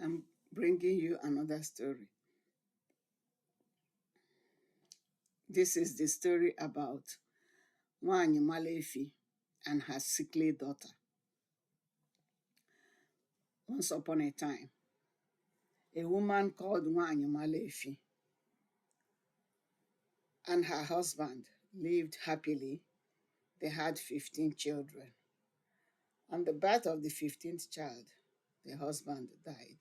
I'm bringing you another story. This is the story about Nwanyimaluefi and her sickly daughter. Once upon a time, a woman called Nwanyimaluefi and her husband lived happily. They had 15 children. On the birth of the 15th child, the husband died.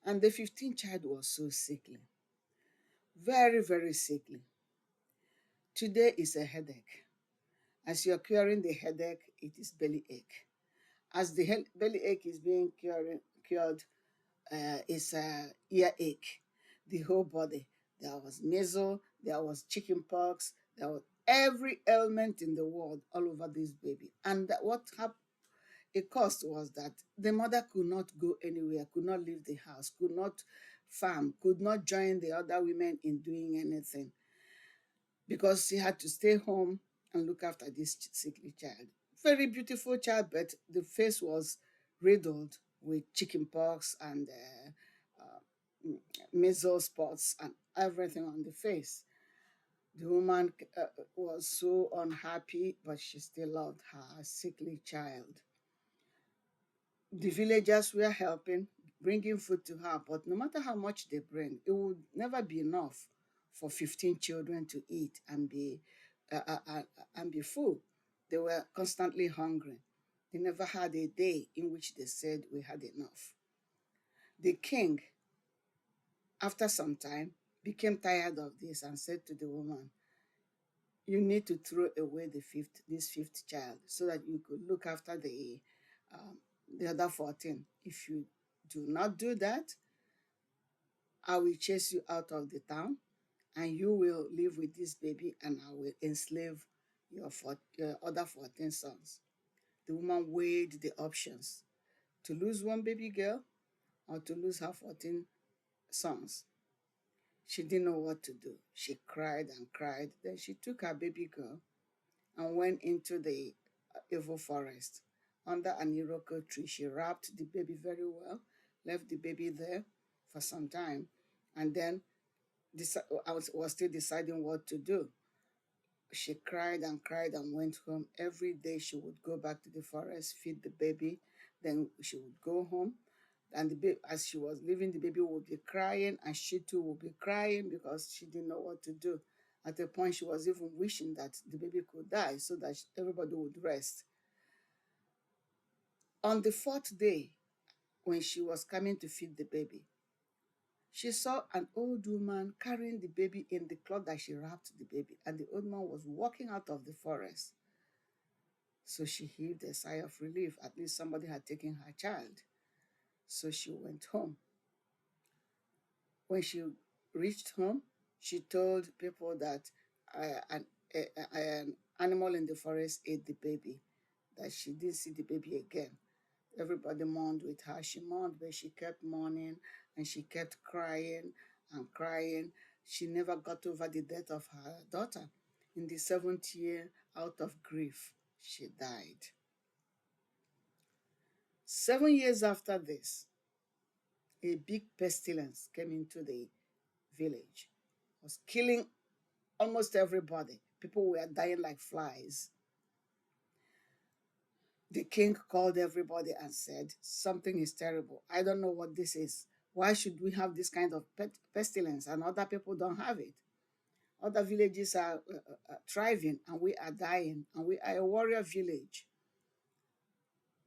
And the 15th child was so sickly, very, very sickly. Today is a headache. As you're curing the headache, it is belly ache. As the belly ache is being cured, it's earache, the whole body. There was measles, there was chicken pox, there was every ailment in the world all over this baby. And what happened? It caused was that the mother could not go anywhere, could not leave the house, could not farm, could not join the other women in doing anything because she had to stay home and look after this sickly child. Very beautiful child, but the face was riddled with chicken pox and measles spots and everything on the face. The woman was so unhappy, but she still loved her sickly child. The villagers were helping, bringing food to her, but no matter how much they bring, it would never be enough for 15 children to eat and be full. They were constantly hungry. They never had a day in which they said we had enough. The king, after some time, became tired of this and said to the woman, "You need to throw away this fifth child so that you could look after um, the other 14. If you do not do that, I will chase you out of the town and you will live with this baby and I will enslave your other 14 sons." The woman weighed the options to lose one baby girl or to lose her 14 sons. She didn't know what to do. She cried and cried. Then she took her baby girl and went into the evil forest. Under an iroko tree, she wrapped the baby very well, left the baby there for some time, and then I was still deciding what to do. She cried and went home. Every day she would go back to the forest, feed the baby, then she would go home. And as she was leaving, the baby would be crying, and she too would be crying because she didn't know what to do. At a point, she was even wishing that the baby could die so that everybody would rest. On the fourth day, when she was coming to feed the baby, she saw an old woman carrying the baby in the cloth that she wrapped the baby, and the old man was walking out of the forest. So she heaved a sigh of relief. At least somebody had taken her child. So she went home. When she reached home, she told people that an animal in the forest ate the baby, that she didn't see the baby again. Everybody mourned with her. She mourned, but she kept mourning and she kept crying and crying. She never got over the death of her daughter. In the 7th year, out of grief, she died. 7 years after this, a big pestilence came into the village. It was killing almost everybody. People were dying like flies. The king called everybody and said, "Something is terrible. I don't know what this is. Why should we have this kind of pestilence and other people don't have it? Other villages are thriving and we are dying, and we are a warrior village."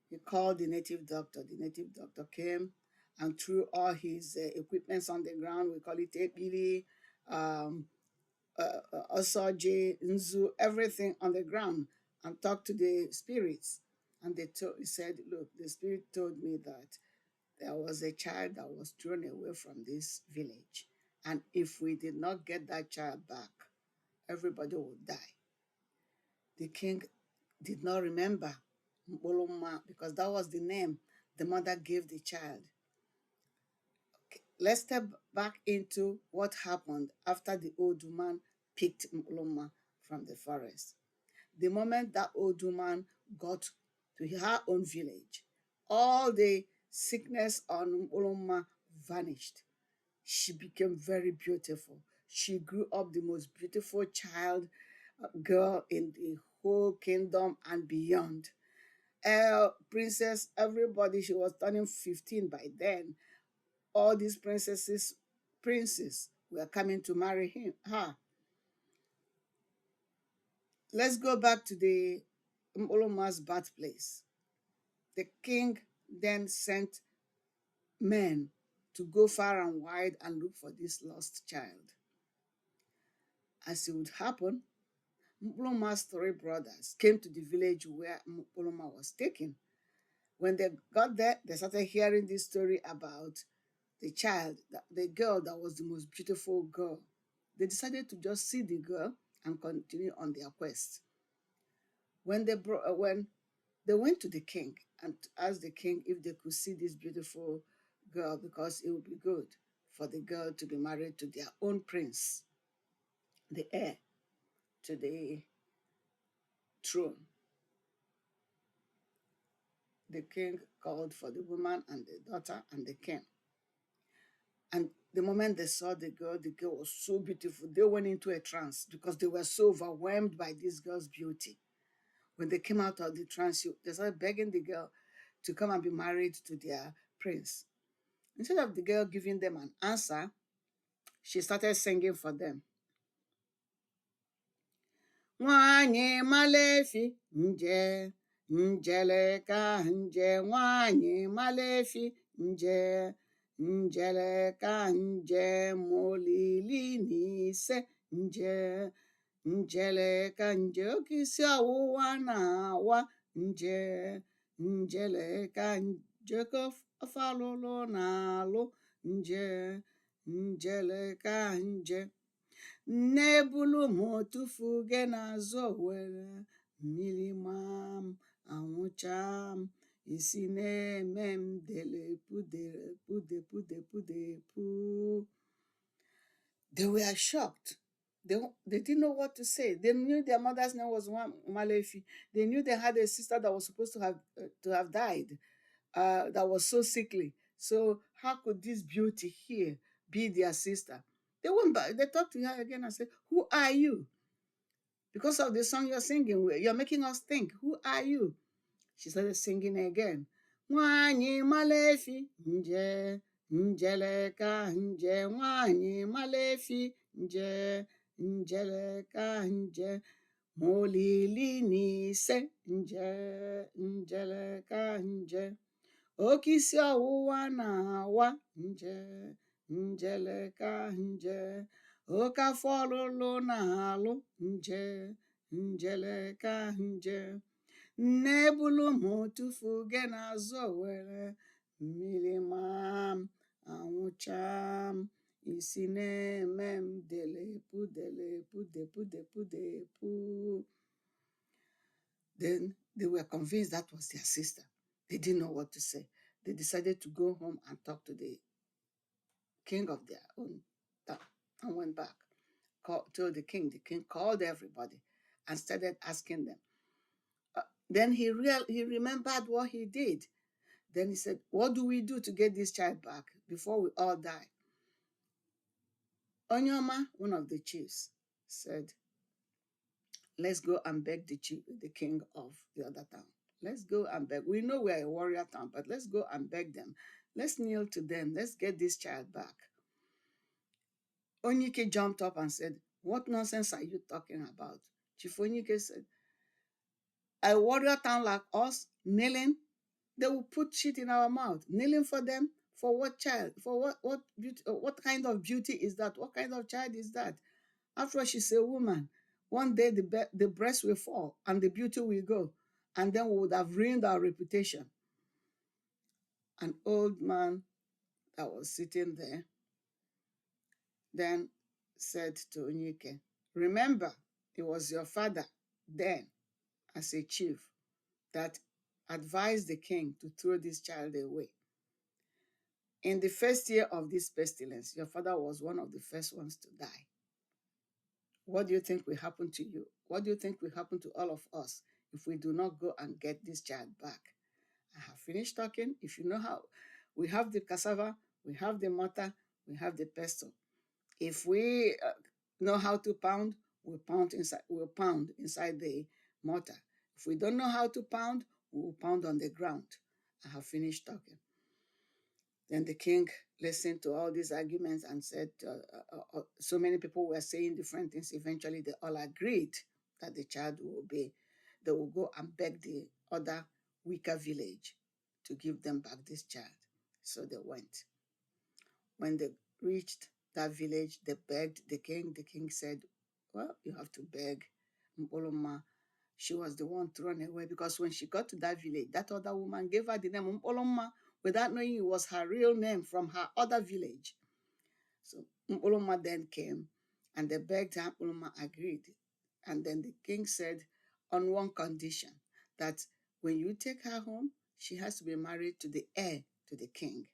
He called the native doctor. The native doctor came and threw all his equipments on the ground. We call it epili, um, osoje, nzu, everything on the ground, and talked to the spirits. And he said, "Look, the spirit told me that there was a child that was thrown away from this village. And if we did not get that child back, everybody would die." The king did not remember Mboloma because that was the name the mother gave the child. Okay, let's step back into what happened after the old woman picked Mboloma from the forest. The moment that old woman got to her own village, all the sickness on Oloma vanished. She became very beautiful. She grew up the most beautiful child girl in the whole kingdom and beyond. Princess, everybody, she was turning 15 by then. All these princes were coming to marry her. Let's go back to the Oloma's birthplace. The king then sent men to go far and wide and look for this lost child. As it would happen, Oloma's three brothers came to the village where Oloma was taken. When they got there, they started hearing this story about the child, the girl that was the most beautiful girl. They decided to just see the girl and continue on their quest. When they went to the king and asked the king if they could see this beautiful girl because it would be good for the girl to be married to their own prince, the heir to the throne. The king called for the woman and the daughter and the king. And the moment they saw the girl was so beautiful. They went into a trance because they were so overwhelmed by this girl's beauty. When they came out of the trance, they started begging the girl to come and be married to their prince. Instead of the girl giving them an answer, she started singing for them. Nwanyimaluefi nje, njeleka nje, Nwanyimaluefi nje, njeleka nje, molili n'ise nje, njeleka nje, oke isi ọwụwa na-awa nje, njeleka nje, ofe alụlụ na-alụ nje, njeleka nje. Nebulu m tụfuge n'azụ Owere, mmiri maa m anwụcha m, isi na-eme m delepu. They were shocked. They didn't know what to say. They knew their mother's name was Nwanyimaluefi. They knew they had a sister that was supposed to have died, that was so sickly. So how could this beauty here be their sister? They went back, they talked to her again and said, "Who are you? Because of the song you're singing, you're making us think. Who are you?" She started singing again. Nwanyimaluefi nje, njeleka nje, Nwanyimaluefi nje, njeleka nje, molili n'ise nje, njeleka nje, oke isi ọwụwa na-awa nje, njeleka nje, oke afọ ọlụlụ na-alụ nje, njeleka nje. Nebulu m tụfuge n'azụ Owere, mmiri maa m anwụcha m, isi na-eme m delepu. Then they were convinced that was their sister. They didn't know what to say. They decided to go home and talk to the king of their own town and went back. Told the king. The king called everybody and started asking them. Then he remembered what he did. Then he said, "What do we do to get this child back before we all die?" Onyoma, one of the chiefs, said, "Let's go and beg the king of the other town. Let's go and beg. We know we're a warrior town, but let's go and beg them. Let's kneel to them. Let's get this child back." Onyike jumped up and said, "What nonsense are you talking about?" Chief Onyike said, "A warrior town like us, kneeling, they will put shit in our mouth. Kneeling for them? For what child? For what beauty? What kind of beauty is that? What kind of child is that? After all, she's a woman. One day the breast will fall and the beauty will go. And then we would have ruined our reputation." An old man that was sitting there then said to Onyike, "Remember, it was your father then, as a chief, that advised the king to throw this child away. In the first year of this pestilence, your father was one of the first ones to die. What do you think will happen to you? What do you think will happen to all of us if we do not go and get this child back?" I have finished talking. If you know how, we have the cassava, we have the mortar, we have the pestle. If we know how to pound, we'll pound inside the mortar. If we don't know how to pound, we'll pound on the ground. I have finished talking. Then the king listened to all these arguments and said, so many people were saying different things. Eventually, they all agreed that the child will obey. They will go and beg the other weaker village to give them back this child. So they went. When they reached that village, they begged the king. The king said, well, you have to beg Mpoloma. She was the one thrown away because when she got to that village, that other woman gave her the name Mpoloma without knowing it was her real name from her other village. So Mpoloma then came and they begged her. Mpoloma agreed. And then the king said, on one condition, that when you take her home, she has to be married to the heir to the king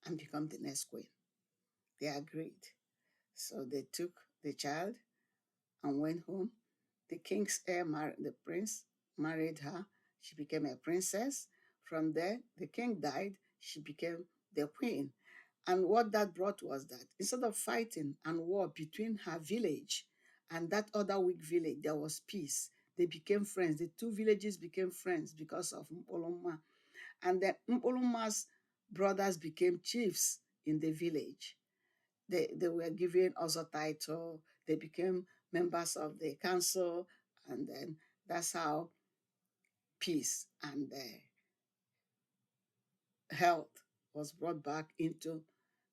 and become the next queen. They agreed. So they took the child and went home. The king's heir, the prince, married her. She became a princess. From there, the king died. She became the queen. And what that brought was that instead of fighting and war between her village and that other weak village, there was peace. They became friends. The two villages became friends because of Mpoloma. And then Mpoloma's brothers became chiefs in the village. They were given also title. They became members of the council. And then that's how peace and health was brought back into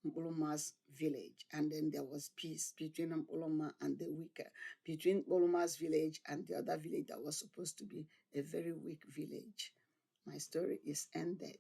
Mpoloma's village. And then there was peace between Mpoloma and the weaker, between Mpoloma's village and the other village that was supposed to be a very weak village. My story is ended.